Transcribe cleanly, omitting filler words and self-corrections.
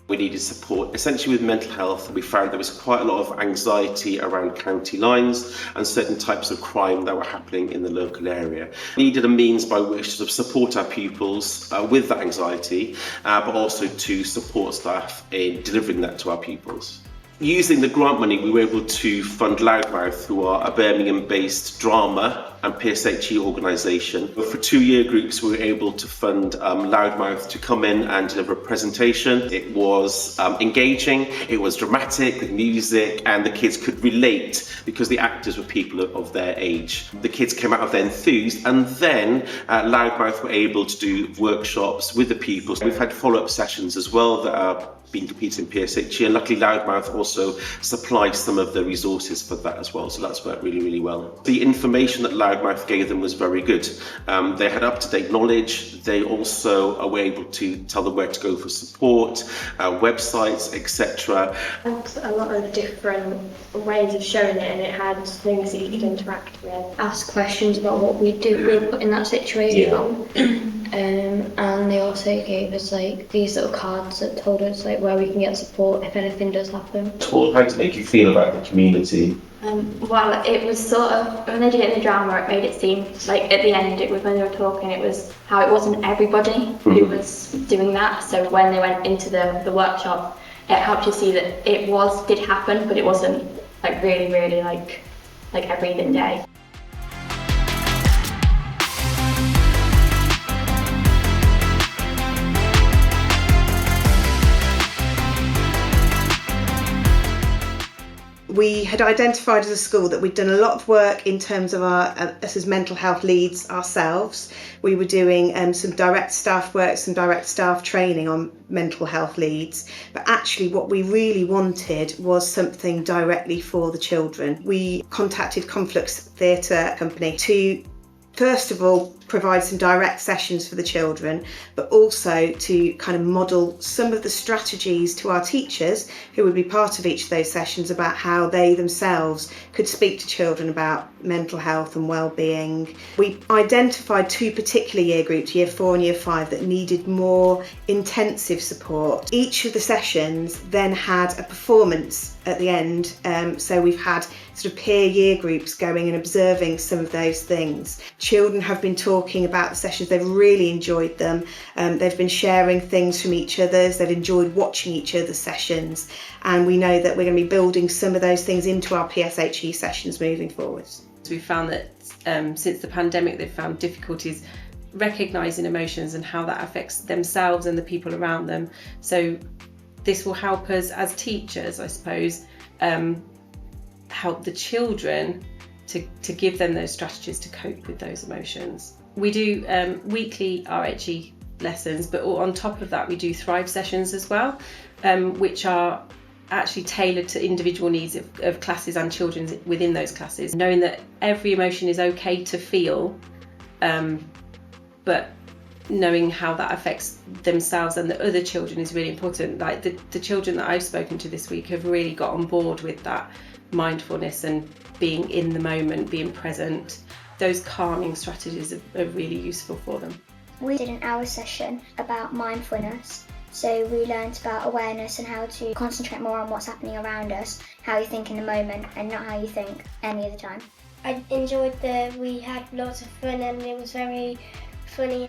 We needed support. Essentially with mental health, we found there was quite a lot of anxiety around county lines and certain types of crime that were happening in the local area. We needed a means by which to support our pupils with that anxiety, but also to support staff in delivering that to our pupils. Using the grant money, we were able to fund Loudmouth, who are a Birmingham-based drama and PSHE organisation. For 2-year groups, we were able to fund Loudmouth to come in and deliver a presentation. It was engaging, it was dramatic with music, and the kids could relate because the actors were people of their age. The kids came out of there enthused, and then Loudmouth were able to do workshops with the pupils. We've had follow-up sessions as well that are being competed in PSHE, and luckily Loudmouth also supplies some of the resources for that as well, so that's worked really, really well. The information that Loudmouth gave them was very good. They had up-to-date knowledge. They also were able to tell them where to go for support, websites, etc. And a lot of different ways of showing it, and it had things that you could interact with. Ask questions about what we do we're put in that situation. And they also gave us like these little cards that told us like where we can get support if anything does happen. How to make you feel about the community? Well, it was sort of, when they did it in the drama, it made it seem like at the end, it was when they were talking, it was how it wasn't everybody who was doing that. So when they went into the workshop, it helped you see that it did happen, but it wasn't like really like every day. We had identified as a school that we'd done a lot of work in terms of us as mental health leads ourselves. We were doing some direct staff work, some direct staff training on mental health leads. But actually what we really wanted was something directly for the children. We contacted Conflux Theatre Company to, first of all, provide some direct sessions for the children, but also to kind of model some of the strategies to our teachers who would be part of each of those sessions about how they themselves could speak to children about mental health and well-being. We identified 2 particular year groups, year 4 and year 5, that needed more intensive support. Each of the sessions then had a performance at the end, so we've had sort of peer year groups going and observing some of those things. Children have been talking about the sessions, they've really enjoyed them. They've been sharing things from each other's, they've enjoyed watching each other's sessions, and we know that we're going to be building some of those things into our PSHE sessions moving forwards. We've found that since the pandemic they've found difficulties recognising emotions and how that affects themselves and the people around them. So this will help us as teachers, I suppose, help the children to give them those strategies to cope with those emotions. We do weekly RHE lessons, but on top of that we do Thrive sessions as well, which are actually tailored to individual needs of classes and children within those classes. Knowing that every emotion is okay to feel, but knowing how that affects themselves and the other children is really important. Like the children that I've spoken to this week have really got on board with that mindfulness and being in the moment, being present. Those calming strategies are really useful for them. We did an hour session about mindfulness. So we learned about awareness and how to concentrate more on what's happening around us, how you think in the moment and not how you think any other time. I enjoyed we had lots of fun and it was very funny.